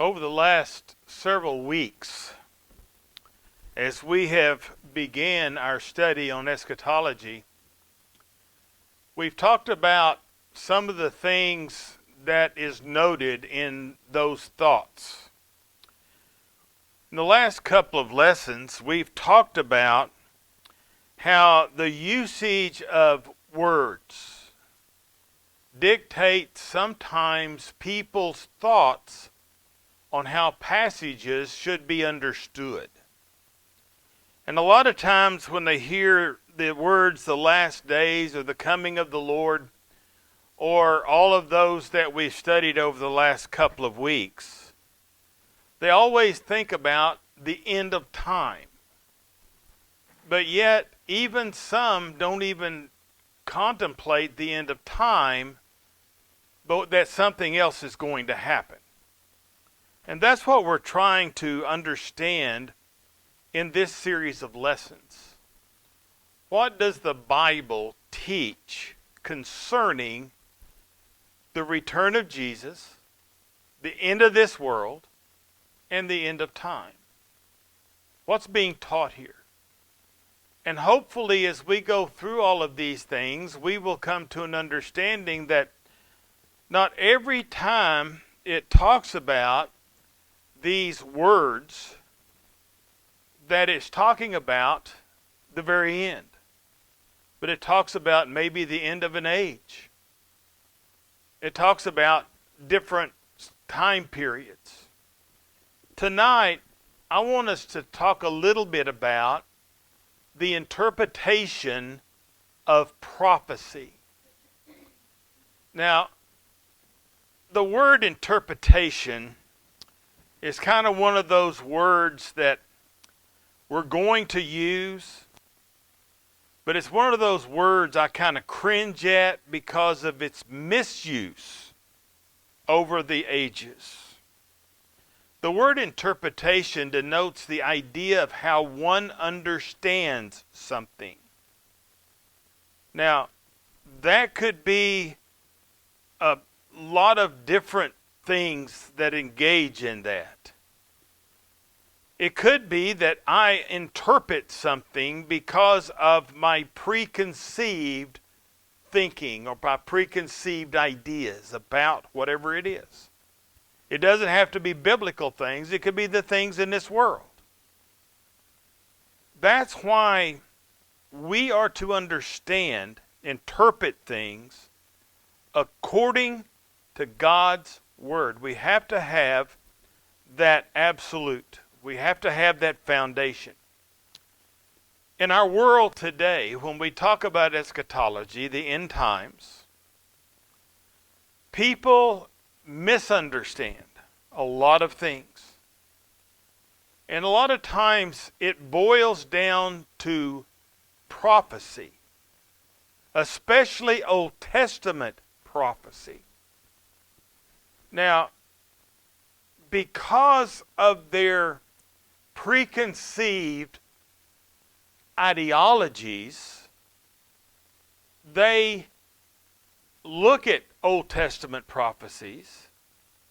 Over the last several weeks, as we have began our study on eschatology, we've talked about some of the things that is noted in those thoughts. In the last couple of lessons, we've talked about how the usage of words dictates sometimes people's thoughts on how passages should be understood. And a lot of times when they hear the words the last days or the coming of the Lord or all of those that we've studied over the last couple of weeks, they always think about the end of time. But yet, even some don't even contemplate the end of time, but that something else is going to happen. And that's what we're trying to understand in this series of lessons. What does the Bible teach concerning the return of Jesus, the end of this world, and the end of time? What's being taught here? And hopefully as we go through all of these things, we will come to an understanding that not every time it talks about these words that it's talking about the very end. But it talks about maybe the end of an age. It talks about different time periods. Tonight, I want us to talk a little bit about the interpretation of prophecy. Now, the word interpretation is kind of one of those words that we're going to use, but it's one of those words I kind of cringe at because of its misuse over the ages. The word interpretation denotes the idea of how one understands something. Now, that could be a lot of different things that engage in that. It could be that I interpret something because of my preconceived thinking or my preconceived ideas about whatever it is. It doesn't have to be biblical things. It could be the things in this world. That's why we are to understand, interpret things according to God's Word. We have to have that absolute. We have to have that foundation. In our world today, when we talk about eschatology, the end times, people misunderstand a lot of things. And a lot of times it boils down to prophecy, especially Old Testament prophecy. Now, because of their preconceived ideologies, they look at Old Testament prophecies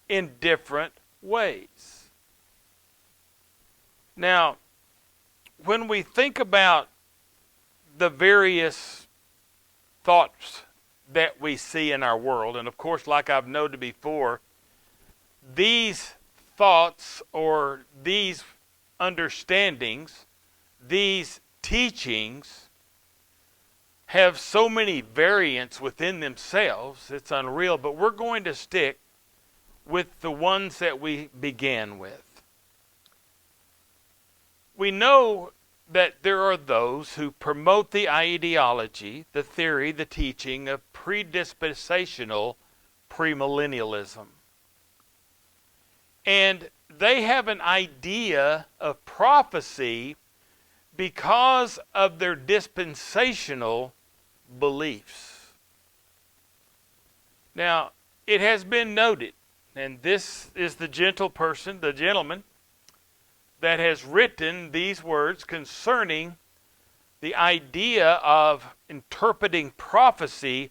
in different ways. Now, when we think about the various thoughts that we see in our world, and of course, like I've noted before, these thoughts or these understandings, these teachings have so many variants within themselves, it's unreal, but we're going to stick with the ones that we began with. We know that there are those who promote the ideology, the theory, the teaching of predispensational premillennialism. And they have an idea of prophecy because of their dispensational beliefs. Now, it has been noted, and this is the gentleman that has written these words concerning the idea of interpreting prophecy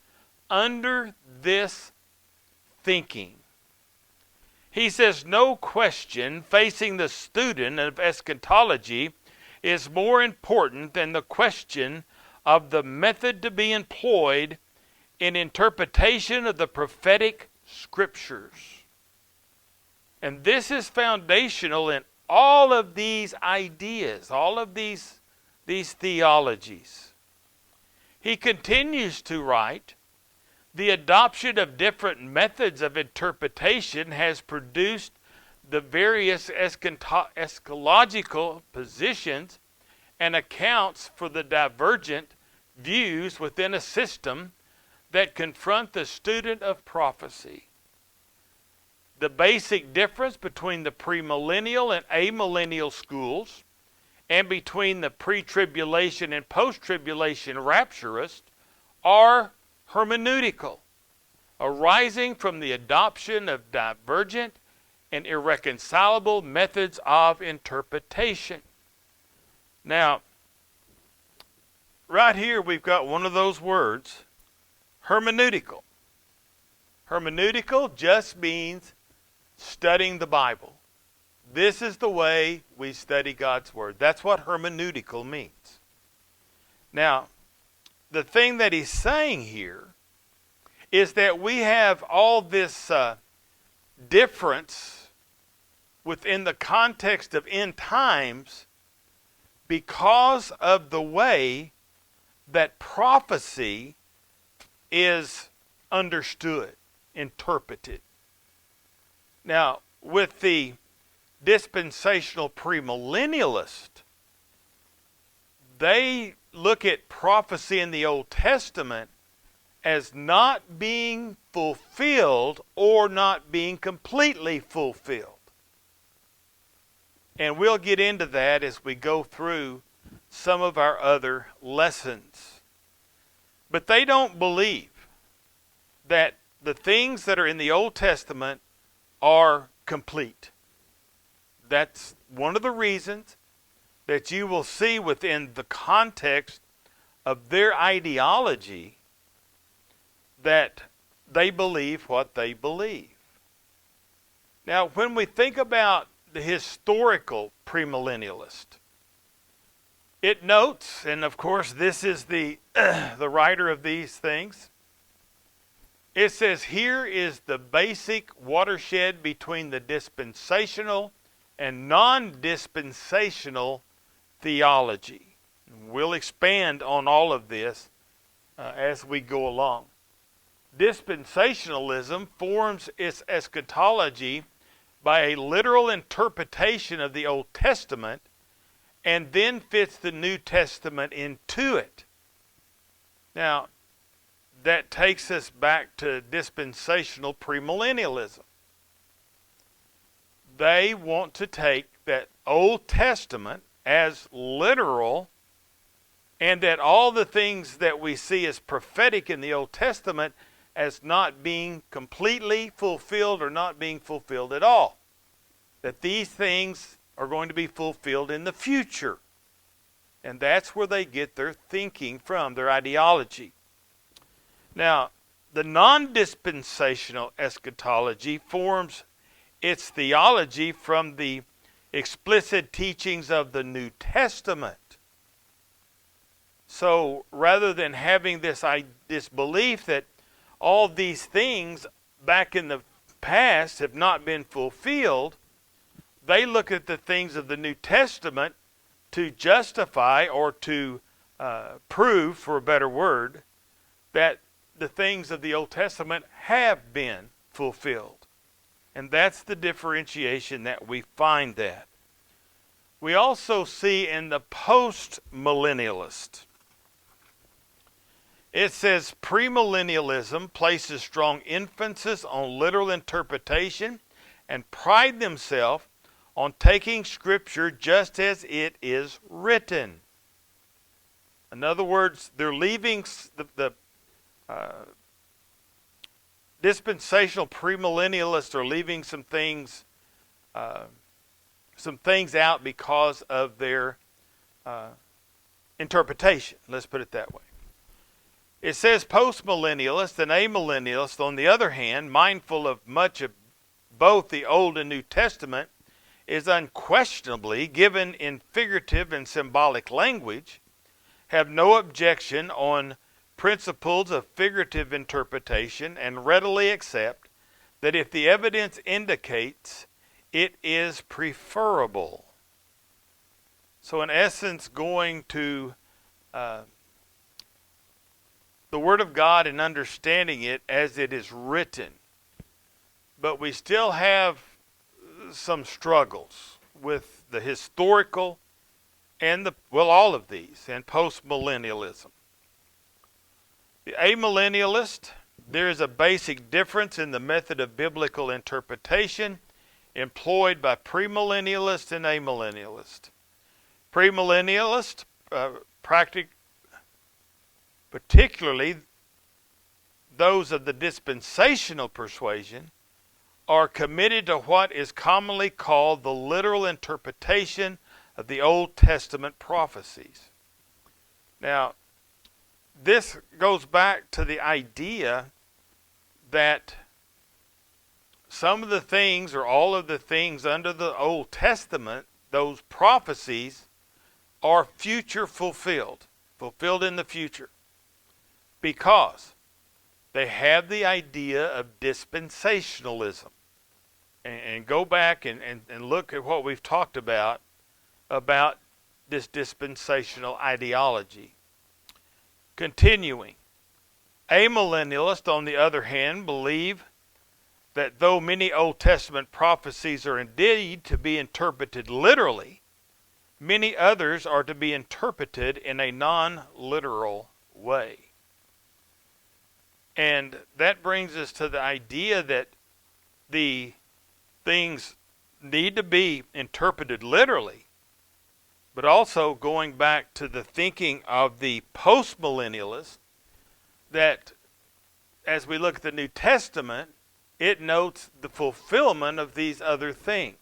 under this thinking. He says, no question facing the student of eschatology is more important than the question of the method to be employed in interpretation of the prophetic scriptures. And this is foundational in all of these ideas, all of these theologies. He continues to write, the adoption of different methods of interpretation has produced the various eschatological positions and accounts for the divergent views within a system that confront the student of prophecy. The basic difference between the premillennial and amillennial schools and between the pre-tribulation and post-tribulation rapturists are hermeneutical, arising from the adoption of divergent and irreconcilable methods of interpretation. Now, right here we've got one of those words, hermeneutical. Hermeneutical just means studying the Bible. This is the way we study God's Word. That's what hermeneutical means. Now, the thing that he's saying here is that we have all this difference within the context of end times because of the way that prophecy is understood, interpreted. Now, with the dispensational premillennialist, they look at prophecy in the Old Testament as not being fulfilled or not being completely fulfilled. And we'll get into that as we go through some of our other lessons. But they don't believe that the things that are in the Old Testament are complete. That's one of the reasons that you will see within the context of their ideology that they believe what they believe. Now, when we think about the historical premillennialist, it notes, and of course this is the writer of these things, it says here is the basic watershed between the dispensational and non-dispensational theology. We'll expand on all of this as we go along. Dispensationalism forms its eschatology by a literal interpretation of the Old Testament and then fits the New Testament into it. Now, that takes us back to dispensational premillennialism. They want to take that Old Testament as literal, and that all the things that we see as prophetic in the Old Testament as not being completely fulfilled or not being fulfilled at all. That these things are going to be fulfilled in the future. And that's where they get their thinking from, their ideology. Now, the non-dispensational eschatology forms its theology from the explicit teachings of the New Testament. So rather than having this belief that all these things back in the past have not been fulfilled, they look at the things of the New Testament to justify or to prove, for a better word, that the things of the Old Testament have been fulfilled. And that's the differentiation that we find that. We also see in the post-millennialist, it says premillennialism places strong emphasis on literal interpretation and pride themselves on taking Scripture just as it is written. In other words, they're leaving the dispensational premillennialists are leaving some things out because of their interpretation. Let's put it that way. It says postmillennialists and amillennialists, on the other hand, mindful of much of both the Old and New Testament is unquestionably given in figurative and symbolic language, have no objection on principles of figurative interpretation, and readily accept that if the evidence indicates it is preferable. So in essence, going to the Word of God and understanding it as it is written. But we still have some struggles with the historical and all of these, and postmillennialism. The amillennialist, there is a basic difference in the method of biblical interpretation employed by premillennialist and amillennialist. Premillennialist, particularly those of the dispensational persuasion, are committed to what is commonly called the literal interpretation of the Old Testament prophecies. Now, this goes back to the idea that some of the things, or all of the things under the Old Testament, those prophecies, are future fulfilled in the future, because they have the idea of dispensationalism. And go back and look at what we've talked about this dispensational ideology. Continuing, amillennialists, on the other hand, believe that though many Old Testament prophecies are indeed to be interpreted literally, many others are to be interpreted in a non-literal way. And that brings us to the idea that the things need to be interpreted literally, but also going back to the thinking of the postmillennialists, that as we look at the New Testament, it notes the fulfillment of these other things.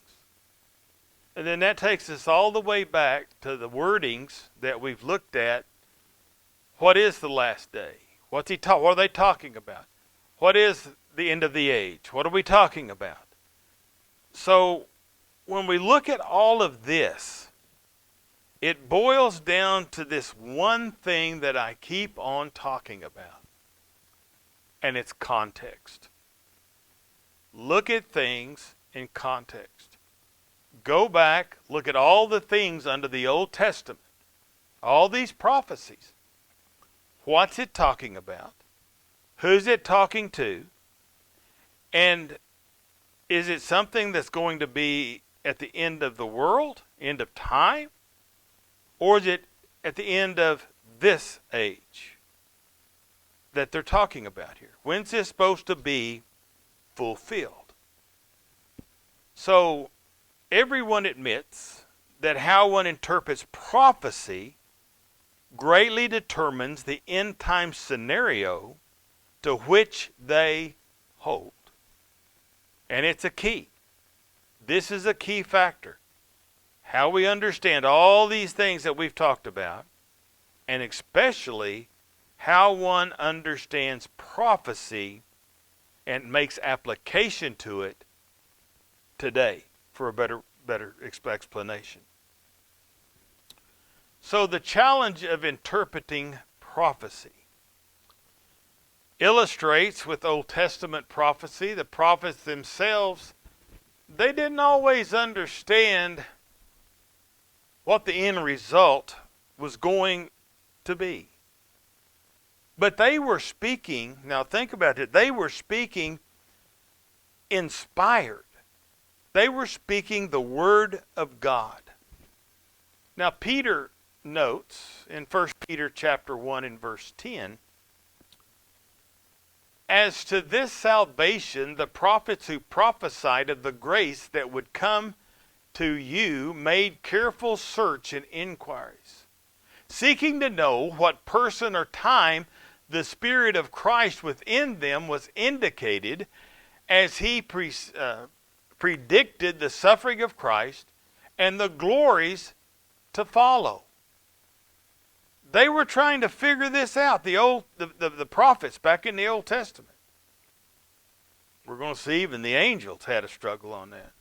And then that takes us all the way back to the wordings that we've looked at. What is the last day? What are they talking about? What is the end of the age? What are we talking about? So when we look at all of this, it boils down to this one thing that I keep on talking about, and it's context. Look at things in context. Go back, look at all the things under the Old Testament, all these prophecies. What's it talking about? Who's it talking to? And is it something that's going to be at the end of the world, end of time? Or is it at the end of this age that they're talking about here? When's this supposed to be fulfilled? So everyone admits that how one interprets prophecy greatly determines the end time scenario to which they hold. And it's a key. This is a key factor. How we understand all these things that we've talked about, and especially how one understands prophecy and makes application to it today for a better explanation. So the challenge of interpreting prophecy illustrates with Old Testament prophecy. The prophets themselves, they didn't always understand what the end result was going to be. But they were speaking, now think about it, they were speaking inspired. They were speaking the Word of God. Now Peter notes in 1 Peter chapter 1 and verse 10, as to this salvation, the prophets who prophesied of the grace that would come to you made careful search and inquiries, seeking to know what person or time the Spirit of Christ within them was indicated as he predicted the suffering of Christ and the glories to follow. They were trying to figure this out, the prophets back in the Old Testament. We're going to see even the angels had a struggle on that.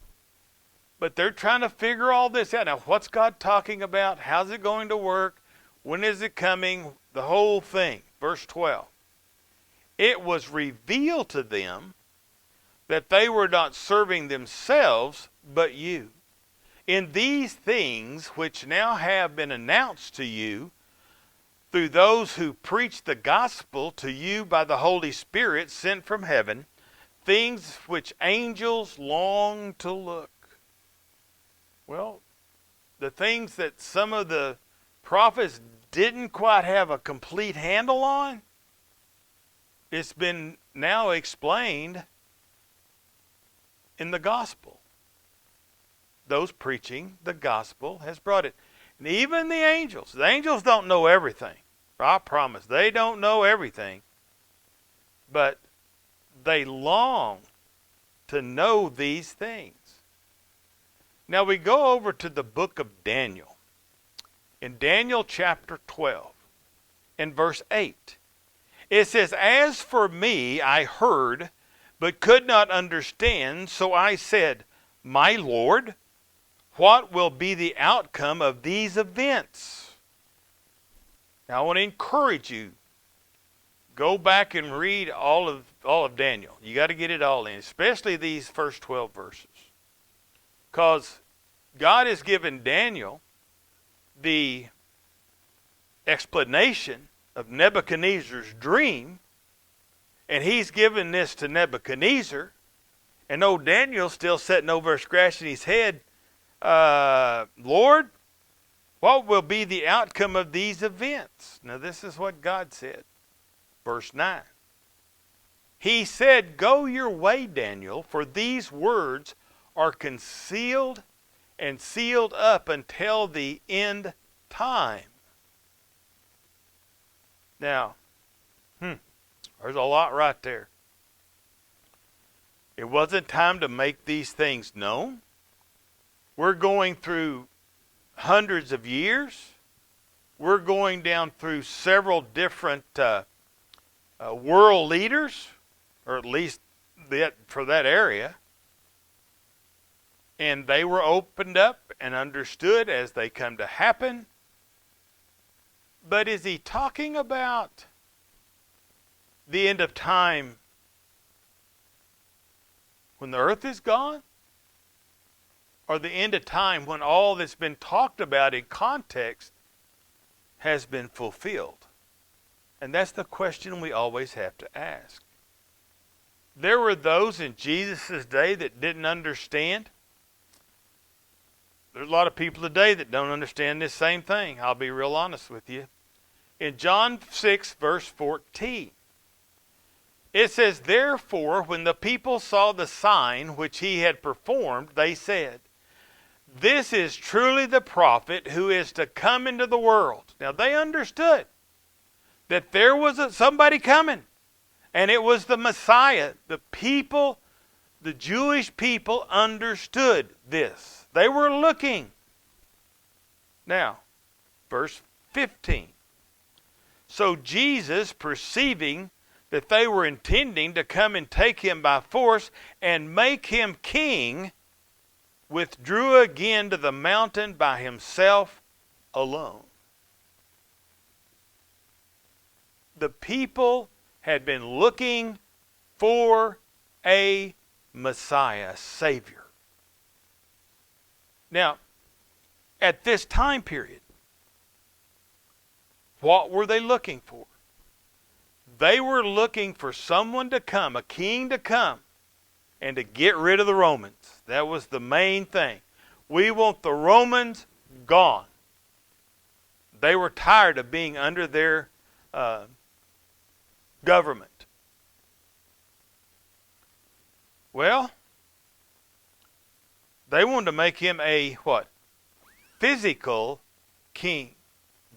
But they're trying to figure all this out. Now, what's God talking about? How's it going to work? When is it coming? The whole thing. Verse 12. It was revealed to them that they were not serving themselves, but you. In these things which now have been announced to you, through those who preach the gospel to you by the Holy Spirit sent from heaven, things which angels long to look. Well, the things that some of the prophets didn't quite have a complete handle on, it's been now explained in the gospel. Those preaching the gospel has brought it. And even the angels don't know everything. I promise, they don't know everything. But they long to know these things. Now we go over to the book of Daniel. In Daniel chapter 12, in verse 8, it says, "As for me, I heard, but could not understand, so I said, My Lord, what will be the outcome of these events?" Now I want to encourage you, go back and read all of Daniel. You got to get it all in, especially these first 12 verses. Because God has given Daniel the explanation of Nebuchadnezzar's dream, and he's given this to Nebuchadnezzar, and old Daniel's still sitting over scratching his head, Lord, what will be the outcome of these events? Now this is what God said. Verse 9. He said, "Go your way, Daniel, for these words are concealed and sealed up until the end time." Now, there's a lot right there. It wasn't time to make these things known. We're going through hundreds of years. We're going down through several different world leaders, or at least for that area. And they were opened up and understood as they come to happen. But is he talking about the end of time when the earth is gone? Or the end of time when all that's been talked about in context has been fulfilled? And that's the question we always have to ask. There were those in Jesus' day that didn't understand. There's a lot of people today that don't understand this same thing. I'll be real honest with you. In John 6, verse 14, it says, "Therefore, when the people saw the sign which he had performed, they said, This is truly the prophet who is to come into the world." Now they understood that there was somebody coming, and it was the Messiah. The people, the Jewish people, understood this. They were looking. Now, verse 15. "So Jesus, perceiving that they were intending to come and take him by force and make him king, withdrew again to the mountain by himself alone." The people had been looking for a Messiah, a Savior. Now, at this time period, what were they looking for? They were looking for someone to come, a king to come, and to get rid of the Romans. That was the main thing. We want the Romans gone. They were tired of being under their government. Well, they wanted to make him a what? Physical king.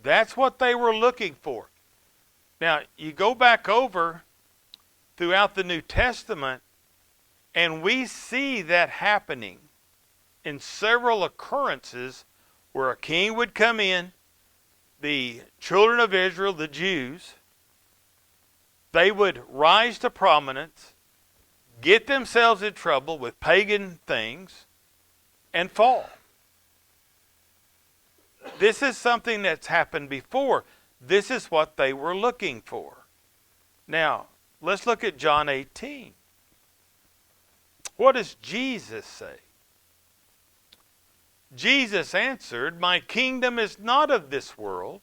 That's what they were looking for. Now, you go back over throughout the New Testament, and we see that happening in several occurrences where a king would come in, the children of Israel, the Jews, they would rise to prominence, get themselves in trouble with pagan things, and fall. This is something that's happened before. This is what they were looking for. Now, let's look at John 18. What does Jesus say? Jesus answered, "My kingdom is not of this world.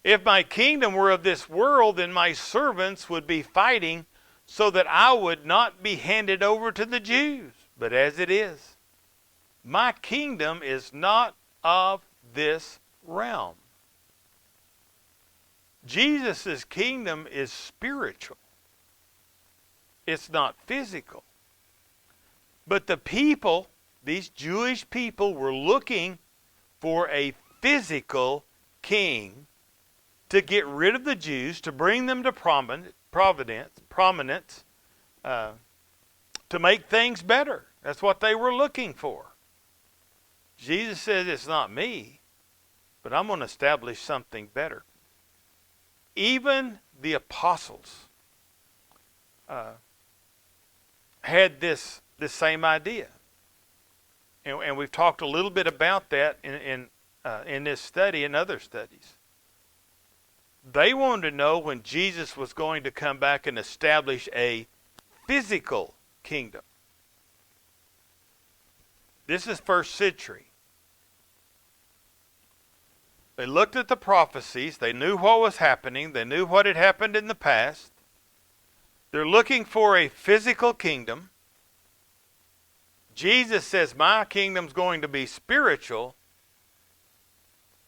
If my kingdom were of this world, then my servants would be fighting so that I would not be handed over to the Jews. But as it is, my kingdom is not of this realm." Jesus' kingdom is spiritual. It's not physical. But the people, these Jewish people, were looking for a physical king to get rid of the Jews, to bring them to prominence, to make things better. That's what they were looking for. Jesus says, it's not me, but I'm going to establish something better. Even the apostles had this same idea. And we've talked a little bit about that in this study and other studies. They wanted to know when Jesus was going to come back and establish a physical kingdom. This is first century. They looked at the prophecies. They knew what was happening. They knew what had happened in the past. They're looking for a physical kingdom. Jesus says, my kingdom's going to be spiritual,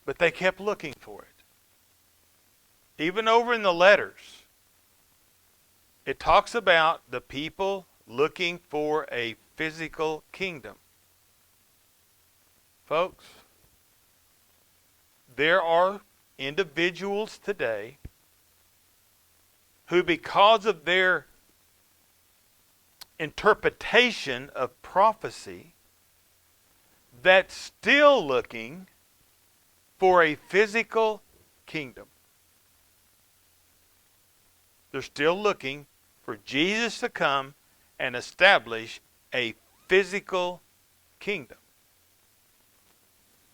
but they kept looking for it. Even over in the letters, it talks about the people looking for a physical kingdom. Folks, there are individuals today who, because of their interpretation of prophecy, that's still looking for a physical kingdom. They're still looking for Jesus to come and establish a physical kingdom.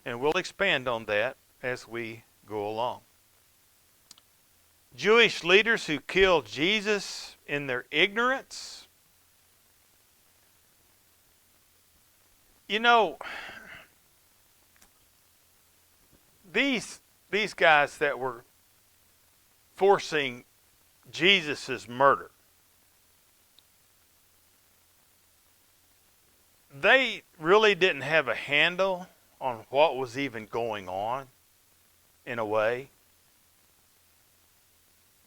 And we'll expand on that as we go along. Jewish leaders who killed Jesus in their ignorance. You know, these guys that were forcing Jesus' murder, they really didn't have a handle on what was even going on, in a way,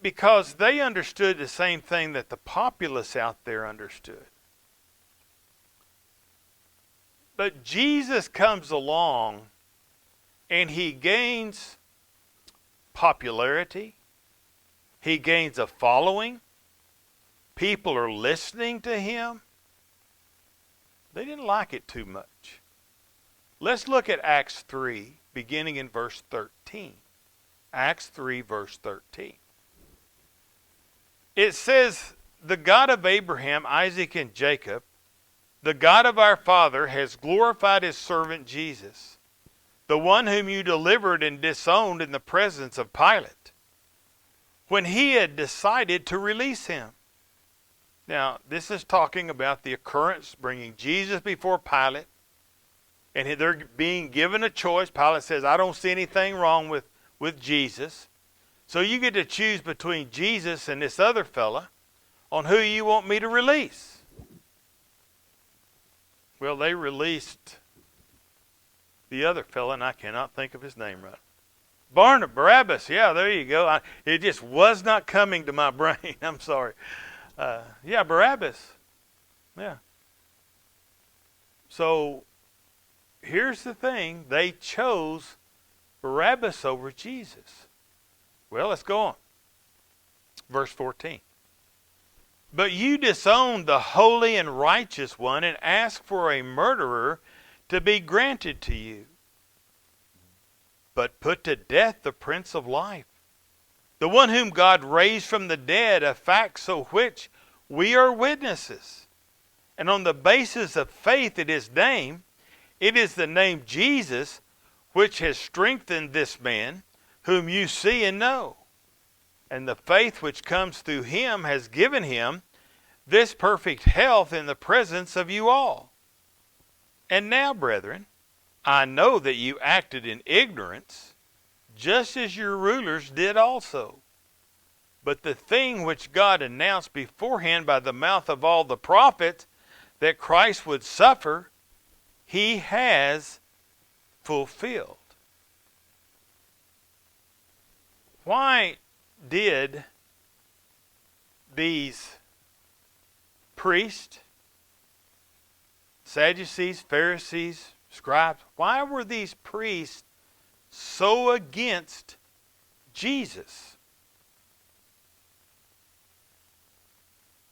because they understood the same thing that the populace out there understood. But Jesus comes along and he gains popularity. He gains a following. People are listening to him. They didn't like it too much. Let's look at Acts 3, beginning in verse 13. Acts 3, verse 13. It says, "The God of Abraham, Isaac, and Jacob, the God of our father, has glorified his servant Jesus, the one whom you delivered and disowned in the presence of Pilate, when he had decided to release him." Now, this is talking about the occurrence, bringing Jesus before Pilate, and they're being given a choice. Pilate says, I don't see anything wrong with Jesus. So you get to choose between Jesus and this other fella on who you want me to release. Well, they released the other fella, and I cannot think of his name right. Barabbas, yeah, there you go. It just was not coming to my brain. I'm sorry. Barabbas. Yeah. So, here's the thing. They chose Barabbas over Jesus. Well, let's go on. Verse 14. "But you disowned the holy and righteous one and asked for a murderer to be granted to you. But put to death the Prince of Life, the one whom God raised from the dead, a fact so which We are witnesses. And on the basis of faith in his name, it is the name Jesus which has strengthened this man, whom you see and know. And the faith which comes through him has given him this perfect health in the presence of you all. And now, brethren, I know that you acted in ignorance, just as your rulers did also. But the thing which God announced beforehand by the mouth of all the prophets, that Christ would suffer, he has fulfilled. Why did these priests, Sadducees, Pharisees, scribes, why were these priests so against Jesus?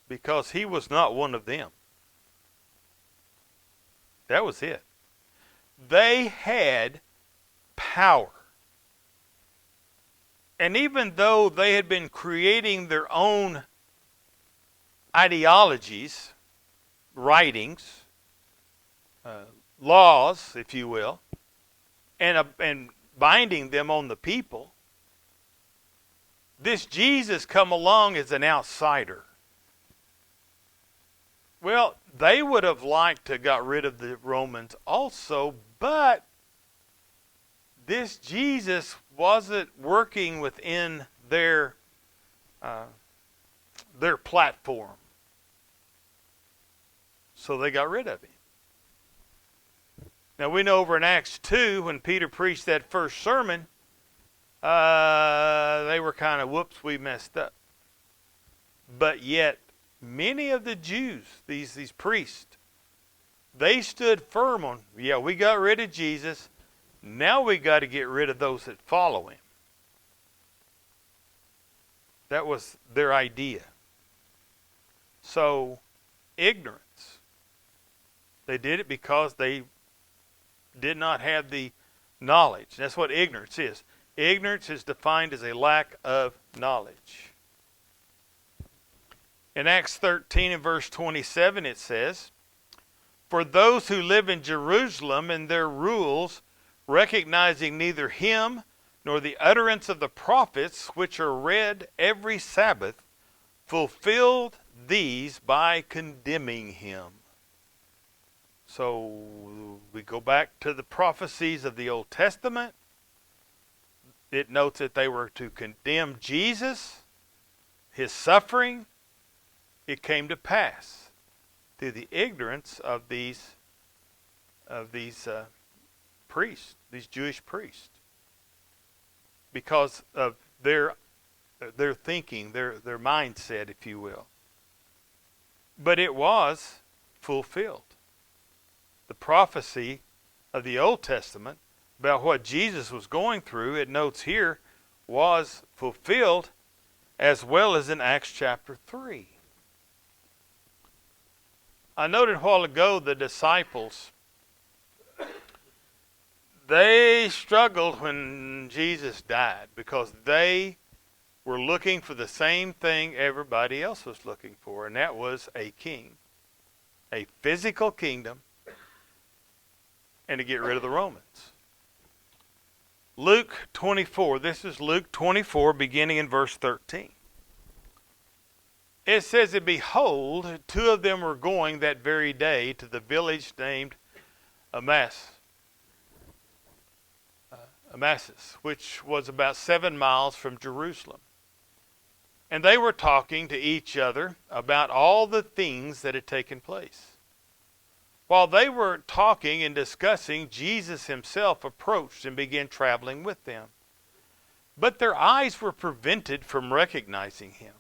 Because he was not one of them. That was it. They had power. And even though they had been creating their own ideologies, writings, laws, if you will, and binding them on the people, this Jesus come along as an outsider. Well, they would have liked to got rid of the Romans also, but this Jesus wasn't working within their platform. So they got rid of him. Now we know over in Acts 2, when Peter preached that first sermon, they were kind of, whoops, we messed up. But yet, many of the Jews, these priests, they stood firm on, yeah, we got rid of Jesus. Now we got to get rid of those that follow him. That was their idea. So, ignorance. They did it because they did not have the knowledge. That's what ignorance is. Ignorance is defined as a lack of knowledge. In Acts 13 and verse 27 it says, "For those who live in Jerusalem and their rules, recognizing neither him nor the utterance of the prophets, which are read every Sabbath, fulfilled these by condemning him." So we go back to the prophecies of the Old Testament. It notes that they were to condemn Jesus, his suffering. It came to pass through the ignorance of these priests, these Jewish priests, because of their thinking, their mindset, if you will. But it was fulfilled. The prophecy of the Old Testament about what Jesus was going through, it notes here, was fulfilled, as well as in Acts chapter 3. I noted a while ago the disciples, they struggled when Jesus died because they were looking for the same thing everybody else was looking for, and that was a king, a physical kingdom, and to get rid of the Romans. Luke 24, this is Luke 24, beginning in verse 13. It says, "And behold, two of them were going that very day to the village named Emmaus, which was about 7 miles from Jerusalem. And they were talking to each other about all the things that had taken place. While they were talking and discussing, Jesus himself approached and began traveling with them. But their eyes were prevented from recognizing him.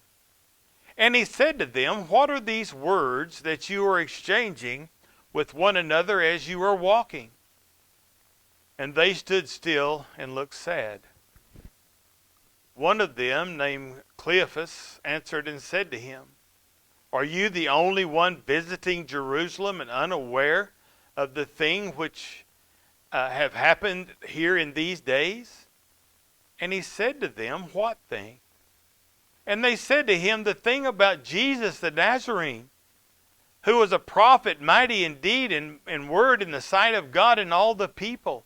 And he said to them, 'What are these words that you are exchanging with one another as you are walking?' And they stood still and looked sad. One of them, named Cleophas, answered and said to him, 'Are you the only one visiting Jerusalem and unaware of the thing which have happened here in these days?' And he said to them, 'What thing?' And they said to him the thing about Jesus the Nazarene, who was a prophet, mighty in deed and word in the sight of God and all the people,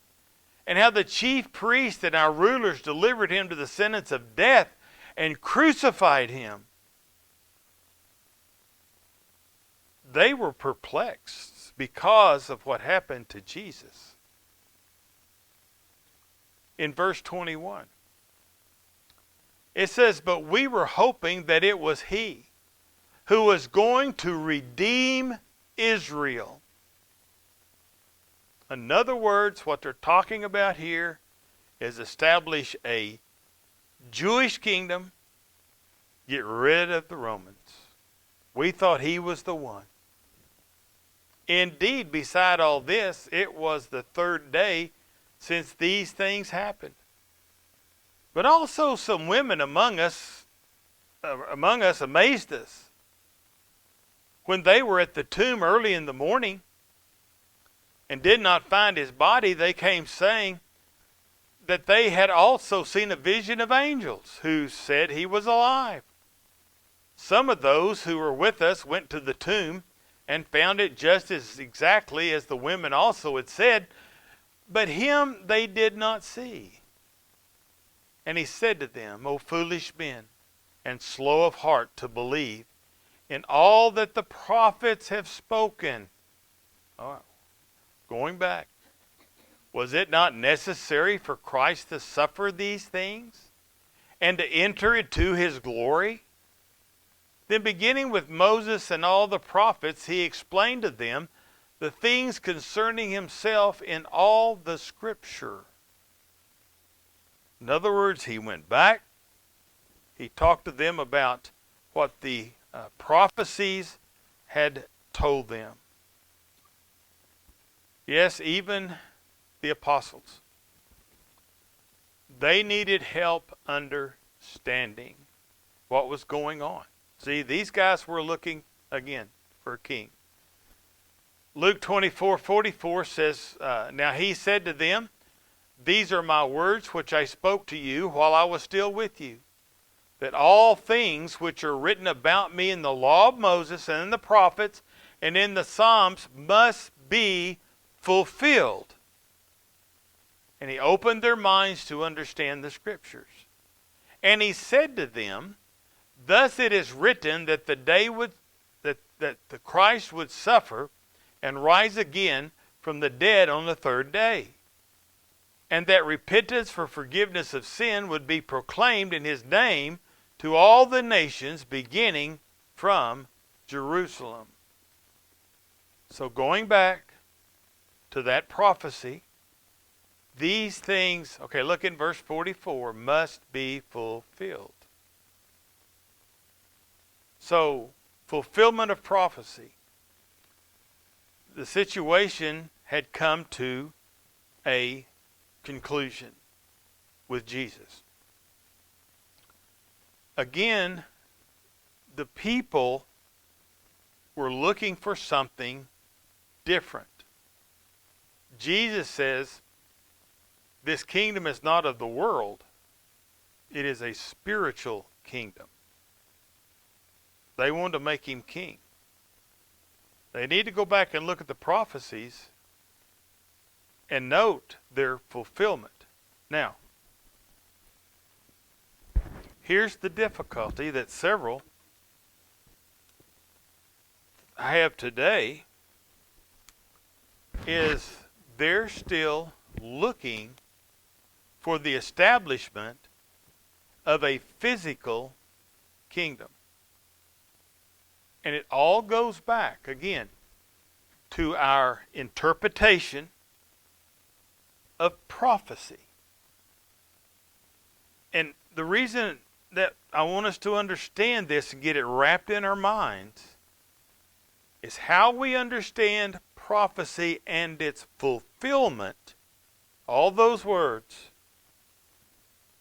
and how the chief priests and our rulers delivered him to the sentence of death and crucified him. They were perplexed because of what happened to Jesus. In verse 21, it says, "But we were hoping that it was he who was going to redeem Israel." In other words, what they're talking about here is establish a Jewish kingdom, get rid of the Romans. We thought he was the one. Indeed, beside all this, it was the third day since these things happened. But also some women among us amazed us. When they were at the tomb early in the morning and did not find his body, they came saying that they had also seen a vision of angels who said he was alive. Some of those who were with us went to the tomb and found it just as exactly as the women also had said, but him they did not see. And he said to them, O foolish men, and slow of heart to believe in all that the prophets have spoken. Oh, going back, was it not necessary for Christ to suffer these things and to enter into his glory? Then beginning with Moses and all the prophets, he explained to them the things concerning himself in all the Scripture. In other words, he went back. He talked to them about what the prophecies had told them. Yes, even the apostles. They needed help understanding what was going on. See, these guys were looking, again, for a king. Luke 24:44 says, Now he said to them, These are my words which I spoke to you while I was still with you, that all things which are written about me in the law of Moses and in the prophets and in the Psalms must be fulfilled. And he opened their minds to understand the Scriptures. And he said to them, Thus it is written that the Christ would suffer and rise again from the dead on the third day, and that repentance for forgiveness of sin would be proclaimed in his name to all the nations, beginning from Jerusalem. So going back to that prophecy, these things, okay, look in verse 44, must be fulfilled. So, fulfillment of prophecy. The situation had come to a conclusion with Jesus. Again, the people were looking for something different. Jesus says, this kingdom is not of the world. It is a spiritual kingdom. They wanted to make him king. They need to go back and look at the prophecies and note their fulfillment. Now, here's the difficulty that several have today, is they're still looking for the establishment of a physical kingdom. And it all goes back, again, to our interpretation of prophecy. And the reason that I want us to understand this and get it wrapped in our minds is how we understand prophecy and its fulfillment. All those words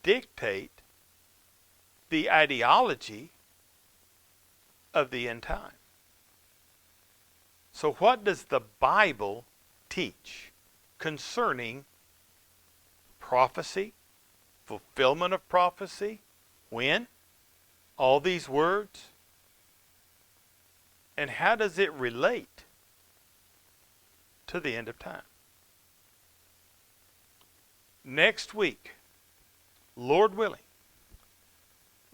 dictate the ideology of the end time. So what does the Bible teach concerning prophecy, fulfillment of prophecy, when, all these words? And how does it relate to the end of time? Next week, Lord willing,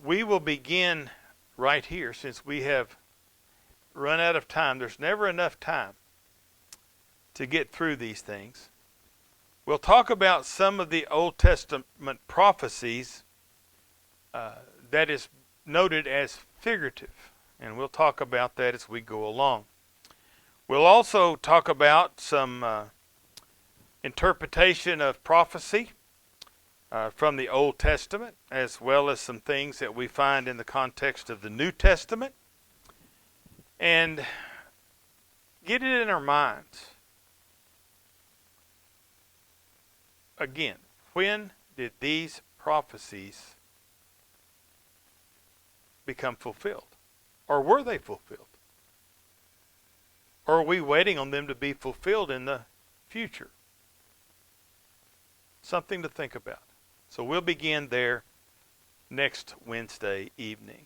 we will begin right here, since we have run out of time. There's never enough time to get through these things. We'll talk about some of the Old Testament prophecies that is noted as figurative, and we'll talk about that as we go along. We'll also talk about some interpretation of prophecy from the Old Testament, as well as some things that we find in the context of the New Testament, and get it in our minds. Again, when did these prophecies become fulfilled? Or were they fulfilled? Or are we waiting on them to be fulfilled in the future? Something to think about. So we'll begin there next Wednesday evening.